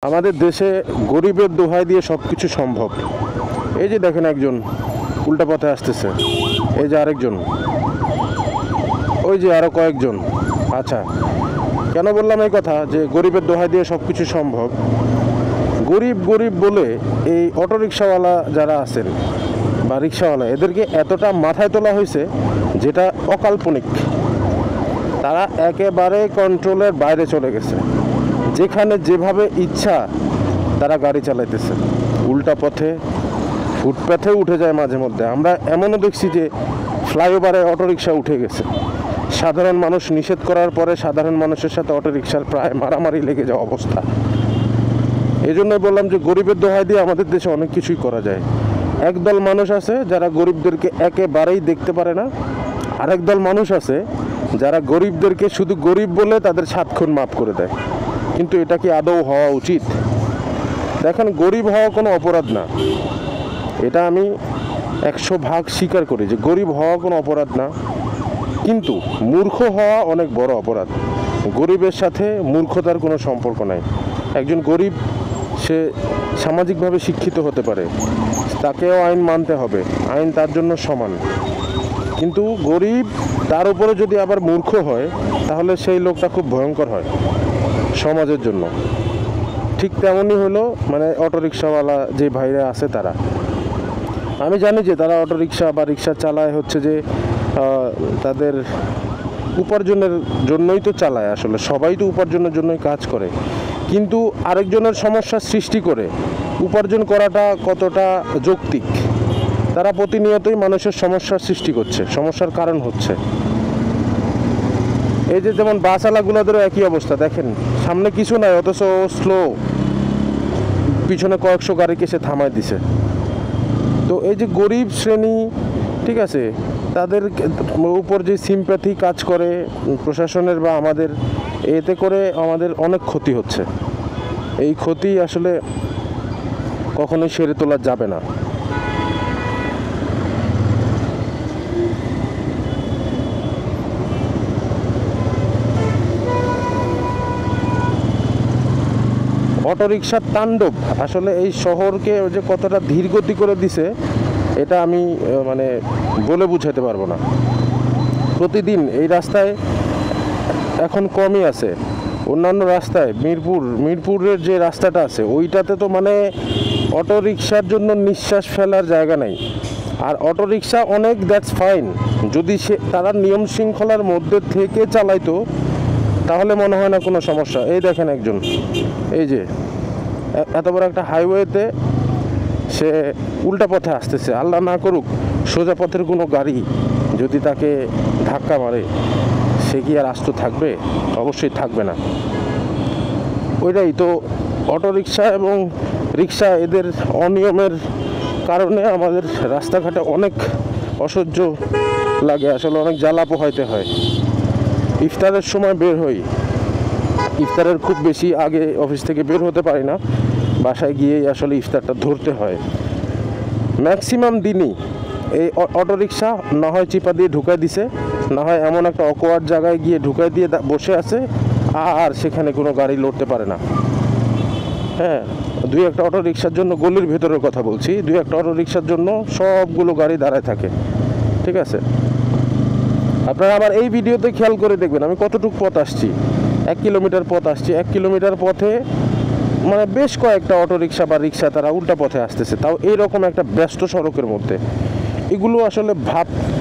আমাদের দেশে গরিবের দোহাই দিয়ে সব কিছু সম্ভব। এই যে দেখেন একজন উল্টা পথে আসতেছে, এই যে আরেকজন, ওই যে আরও কয়েকজন। আচ্ছা, কেন বললাম এই কথা যে গরিবের দোহাই দিয়ে সব কিছু সম্ভব? গরিব গরিব বলে এই অটোরিকশাওয়ালা যারা আছেন বা রিক্সাওয়ালা, এদেরকে এতটা মাথায় তোলা হয়েছে যেটা অকাল্পনিক। তারা একেবারে কন্ট্রোলের বাইরে চলে গেছে। যেখানে যেভাবে ইচ্ছা তারা গাড়ি চালাইতেছে, উল্টা পথে, ফুটপাথে উঠে যায় মাঝে মধ্যে। আমরা এমনও দেখছি যে ফ্লাইওভারে অটোরিকশা উঠে গেছে। সাধারণ মানুষ নিষেধ করার পরে সাধারণ মানুষের সাথে অটোরিকশার প্রায় মারামারি লেগে যাওয়া অবস্থা। এই জন্যই বললাম যে গরিবের দোহাই দিয়ে আমাদের দেশে অনেক কিছুই করা যায়। একদল মানুষ আছে যারা গরিবদেরকে একেবারেই দেখতে পারে না, আরেক দল মানুষ আছে যারা গরিবদেরকে শুধু গরিব বলে তাদের 7 খুন মাফ করে দেয়। কিন্তু এটা কি আদৌ হওয়া উচিত? দেখেন, গরিব হওয়া কোনো অপরাধ না, এটা আমি 100% স্বীকার করি যে গরিব হওয়া কোনো অপরাধ না। কিন্তু মূর্খ হওয়া অনেক বড় অপরাধ। গরিবের সাথে মূর্খতার কোনো সম্পর্ক নাই। একজন গরিব, সে সামাজিকভাবে শিক্ষিত হতে পারে, তাকেও আইন মানতে হবে, আইন তার জন্য সমান। কিন্তু গরিব তার উপরে যদি আবার মূর্খ হয়, তাহলে সেই লোকটা খুব ভয়ঙ্কর হয় সমাজের জন্য। ঠিক তেমনই হলো মানে অটোরিকশাওয়ালা যে ভাইরা আছে তারা, আমি জানি যে তারা অটোরিকশা বা রিক্সা চালায় হচ্ছে যে তাদের উপার্জনের জন্যই তো চালায়। আসলে সবাই তো উপার্জনের জন্যই কাজ করে, কিন্তু আরেকজনের সমস্যার সৃষ্টি করে উপার্জন করাটা কতটা যৌক্তিক? তারা প্রতিনিয়তই মানুষের সমস্যার সৃষ্টি করছে, সমস্যার কারণ হচ্ছে। এই যে যেমন বাসওয়ালাগুলোদেরও একই অবস্থা। দেখেন, সামনে কিছু নাই, অথচ স্লো, পিছনে কয়েকশো গাড়িকে সে থামায় দিছে। তো এই যে গরিব শ্রেণী, ঠিক আছে, তাদের উপর যে সিম্প্যাথি কাজ করে প্রশাসনের বা আমাদের, এতে করে আমাদের অনেক ক্ষতি হচ্ছে। এই ক্ষতি আসলে কখনোই সেরে তোলা যাবে না। অটোরিকশার তাণ্ডব আসলে এই শহরকে যে কতটা ধীরগতি করে দিছে, এটা আমি মানে বলে বুঝাতে পারবো না। প্রতিদিন এই রাস্তায় এখন কমই আছে, অন্যান্য রাস্তায় মিরপুরের যে রাস্তাটা আছে ওইটাতে তো মানে অটোরিকশার জন্য নিঃশ্বাস ফেলার জায়গা নাই। আর অটোরিকশা অনেক, দ্যাটস ফাইন, যদি তারা নিয়ম শৃঙ্খলার মধ্যে থেকে চালাইতো তাহলে মনে হয় না কোনো সমস্যা। এই দেখেন একজন, এই যে এত বড় একটা হাইওয়েতে সে উল্টা পথে আসতেছে। আল্লাহ না করুক সোজা পথের কোনো গাড়ি যদি তাকে ধাক্কা মারে, সে কি আর আস্ত থাকবে? অবশ্যই থাকবে না। ওইটাই তো, অটোরিকশা এবং রিক্সা, এদের অনিয়মের কারণে আমাদের রাস্তাঘাটে অনেক অসহ্য লাগে, আসলে অনেক জ্বালা পোহাইতে হয়। ইফতারের সময় বের হই, ইফতারের খুব বেশি আগে অফিস থেকে বের হতে পারি না, বাসায় গিয়েই আসলে ইফতারটা ধরতে হয়। ম্যাক্সিমাম দিনই এই অটোরিকশা না হয় চিপা দিয়ে ঢুকাই দিছে, না হয় এমন একটা অকওয়ার্ড জায়গায় গিয়ে ঢুকাই দিয়ে বসে আছে, আর সেখানে কোনো গাড়ি লড়তে পারে না। হ্যাঁ, 2-1টা অটোরিকশার জন্য, গলির ভেতরের কথা বলছি, 2-1টা অটোরিকশার জন্য সবগুলো গাড়ি দাঁড়ায় থাকে। ঠিক আছে, আপনারা আবার এই ভিডিওতে খেয়াল করে দেখবেন আমি কতটুকু পথ আসছি। 1 কিলোমিটার পথ আসছি, 1 কিলোমিটার পথে মানে বেশ কয়েকটা অটোরিকশা বা রিক্সা তারা উল্টা পথে আসতেছে, তাও এইরকম একটা ব্যস্ত সড়কের মধ্যে। এগুলো আসলে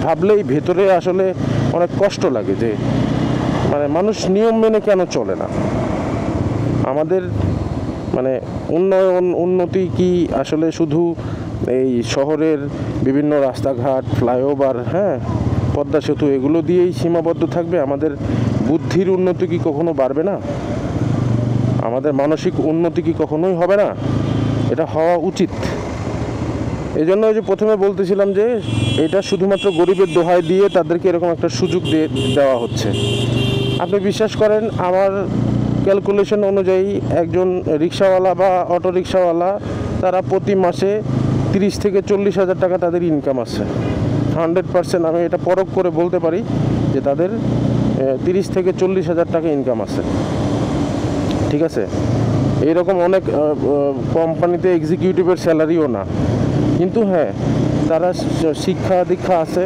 ভাবলেই ভেতরে আসলে অনেক কষ্ট লাগে যে মানে মানুষ নিয়ম মেনে কেন চলে না। আমাদের মানে উন্নতি কি আসলে শুধু এই শহরের বিভিন্ন রাস্তাঘাট, ফ্লাইওভার, হ্যাঁ, পদ্মা সেতু, এগুলো দিয়েই সীমাবদ্ধ থাকবে? আমাদের বুদ্ধির উন্নতি কি কখনো বাড়বে না? আমাদের মানসিক উন্নতি কি কখনোই হবে না? এটা হওয়া উচিত। এই জন্য ওই যে প্রথমে বলতেছিলাম যে এটা শুধুমাত্র গরিবের দোহাই দিয়ে তাদেরকে এরকম একটা সুযোগ দেওয়া হচ্ছে। আপনি বিশ্বাস করেন, আমার ক্যালকুলেশন অনুযায়ী একজন রিক্সাওয়ালা বা অটোরিকশাওয়ালা, তারা প্রতি মাসে 30 থেকে 40 হাজার টাকা তাদের ইনকাম আছে। 100% আমি এটা পরখ করে বলতে পারি যে তাদের 30 থেকে 40 হাজার টাকা ইনকাম আছে। ঠিক আছে, এইরকম অনেক কোম্পানিতে এক্সিকিউটিভের স্যালারিও না, কিন্তু হ্যাঁ তারা শিক্ষা দীক্ষা আছে,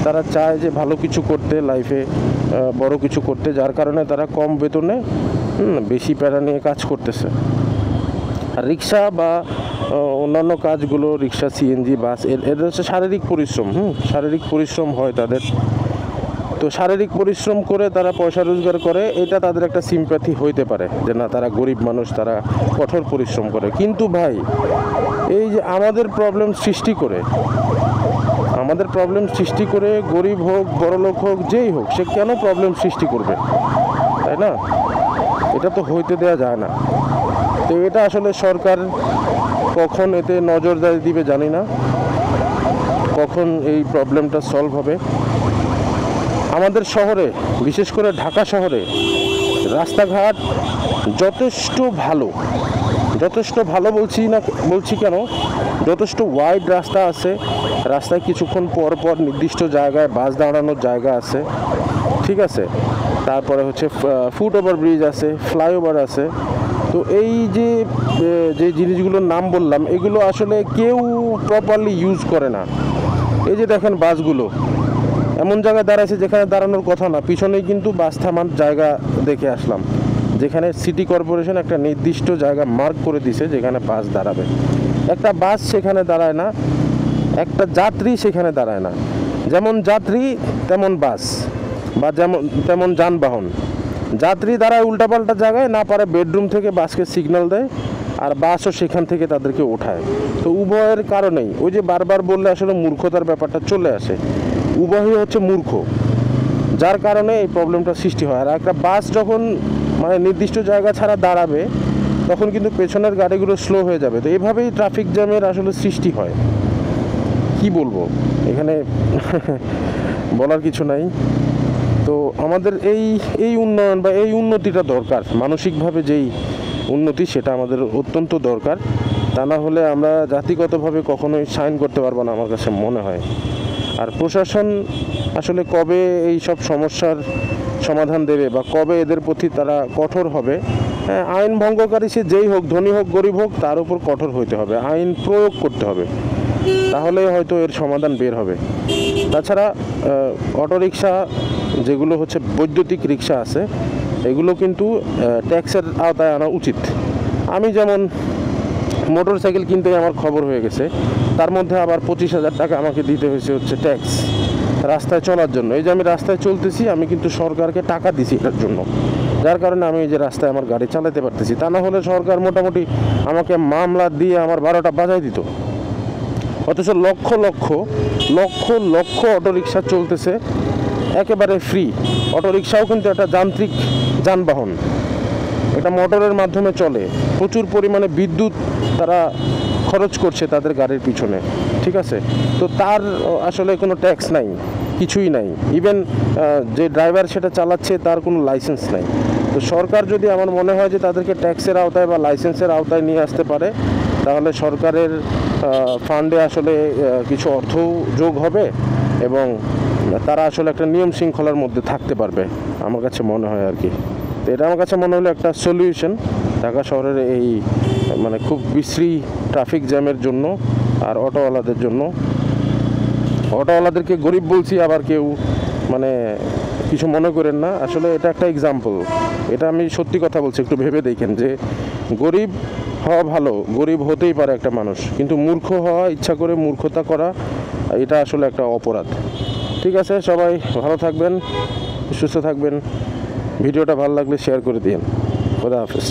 তারা চায় যে ভালো কিছু করতে লাইফে, বড় কিছু করতে, যার কারণে তারা কম বেতনে বেশি প্যারা নিয়ে কাজ করতেছে। আর রিক্সা বা অন্যান্য কাজগুলো, রিক্সা, সিএনজি, বাস, এদের হচ্ছে শারীরিক পরিশ্রম। শারীরিক পরিশ্রম হয় তাদের, তো শারীরিক পরিশ্রম করে তারা পয়সা রোজগার করে, এটা তাদের একটা সিম্প্যাথি হইতে পারে যে না তারা গরিব মানুষ, তারা কঠোর পরিশ্রম করে। কিন্তু ভাই এই যে আমাদের প্রবলেম সৃষ্টি করে গরিব হোক বড়লোক হোক যেই হোক, সে কেন প্রবলেম সৃষ্টি করবে, তাই না? এটা তো হইতে দেওয়া যায় না। তো এটা আসলে সরকার কখন এতে নজরদারি দিবে জানি না, কখন এই প্রবলেমটা সলভ হবে। আমাদের শহরে, বিশেষ করে ঢাকা শহরে রাস্তাঘাট যথেষ্ট ভালো বলছি কেন, যথেষ্ট ওয়াইড রাস্তা আছে। রাস্তায় কিছুক্ষণ পর পর নির্দিষ্ট জায়গায় বাস দাঁড়ানোর জায়গা আছে, ঠিক আছে। তারপরে হচ্ছে ফুট ওভার ব্রিজ আছে, ফ্লাইওভার আছে। তো এই যে জিনিসগুলোর নাম বললাম, এগুলো আসলে কেউ প্রপারলি ইউজ করে না। এই যে দেখেন বাসগুলো এমন জায়গায় দাঁড়াইছে যেখানে দাঁড়ানোর কথা না, পিছনেই কিন্তু বাস থামার জায়গা দেখে আসলাম, যেখানে সিটি কর্পোরেশন একটা নির্দিষ্ট জায়গা মার্ক করে দিছে যেখানে বাস দাঁড়াবে। একটা বাস সেখানে দাঁড়ায় না, একটা যাত্রী সেখানে দাঁড়ায় না। যেমন যাত্রী তেমন বাস, বা তেমন যানবাহন। যাত্রী দাঁড়ায় উল্টাপাল্টা জায়গায়, না পারে বেডরুম থেকে বাসকে সিগন্যাল দেয়, আর বাসও সেখান থেকে তাদেরকে ওঠায়। তো উভয়ের কারণেই, ওই যে বারবার বললে আসলে মূর্খতার ব্যাপারটা চলে আসে, উভয়ই হচ্ছে মূর্খ, যার কারণে এই প্রবলেমটা সৃষ্টি হয়। আর একটা বাস যখন মানে নির্দিষ্ট জায়গা ছাড়া দাঁড়াবে, তখন কিন্তু পেছনের গাড়িগুলো স্লো হয়ে যাবে। তো এইভাবেই ট্রাফিক জ্যামের আসলে সৃষ্টি হয়। কি বলবো, এখানে বলার কিছু নাই। তো আমাদের এই উন্নয়ন বা এই উন্নতিটা দরকার, মানসিকভাবে যেই উন্নতি, সেটা আমাদের অত্যন্ত দরকার। তা না হলে আমরা জাতিগতভাবে কখনোই সাইন করতে পারবো না আমার কাছে মনে হয়। আর প্রশাসন আসলে কবে এই সব সমস্যার সমাধান দেবে বা কবে এদের প্রতি তারা কঠোর হবে? হ্যাঁ, আইন ভঙ্গকারী সে যেই হোক, ধনী হোক গরিব হোক, তার উপর কঠোর হইতে হবে, আইন প্রয়োগ করতে হবে, তাহলে হয়তো এর সমাধান বের হবে। তাছাড়া অটোরিকশা যেগুলো হচ্ছে বৈদ্যুতিক রিক্সা আছে, এগুলো কিন্তু ট্যাক্সের আওতায় আনা উচিত। আমি যেমন মোটর সাইকেল কিনতে আমার খবর হয়ে গেছে, তার মধ্যে আবার 25,000 টাকা আমাকে দিতে হয়েছে হচ্ছে ট্যাক্স, রাস্তায় চলার জন্য। এই যে আমি রাস্তায় চলতেছি, আমি কিন্তু সরকারকে টাকা দিছি এটার জন্য, যার কারণে আমি এই যে রাস্তায় আমার গাড়ি চালাতে পারতেছি। তা না হলে সরকার মোটামুটি আমাকে মামলা দিয়ে আমার 12টা বাজায় দিত। অথচ লক্ষ লক্ষ অটোরিকশা চলতেছে একেবারে ফ্রি। অটোরিকশাও কিন্তু একটা যান্ত্রিক যানবাহন, এটা মোটরের মাধ্যমে চলে, প্রচুর পরিমাণে বিদ্যুৎ তারা খরচ করছে তাদের গাড়ির পিছনে, ঠিক আছে। তো তার আসলে কোনো ট্যাক্স নাই, কিছুই নাই। ইভেন যে ড্রাইভার সেটা চালাচ্ছে তার কোনো লাইসেন্স নাই। তো সরকার যদি, আমার মনে হয় যে তাদেরকে ট্যাক্সের আওতায় বা লাইসেন্সের আওতায় নিয়ে আসতে পারে, তাহলে সরকারের ফান্ডে আসলে কিছু অর্থ যোগ হবে এবং তারা আসলে একটা নিয়ম শৃঙ্খলার মধ্যে থাকতে পারবে, আমার কাছে মনে হয় আর কি। তো এটা আমার কাছে মনে হলো একটা সলিউশন ঢাকা শহরের এই মানে খুব বিশ্রী ট্রাফিক জ্যামের জন্য আর অটোওয়ালাদের জন্য। অটোওয়ালাদেরকে গরিব বলছি, আবার কেউ মানে কিছু মনে করেন না, আসলে এটা একটা এক্সাম্পল। এটা আমি সত্যি কথা বলছি, একটু ভেবে দেখেন যে গরিব হওয়া ভালো, গরিব হতেই পারে একটা মানুষ, কিন্তু মূর্খ হওয়া, ইচ্ছা করে মূর্খতা করা, এটা আসলে একটা অপরাধ। ঠিক আছে, সবাই ভালো থাকবেন, সুস্থ থাকবেন। ভিডিওটা ভালো লাগলে শেয়ার করে দিন। খোদা হাফেজ।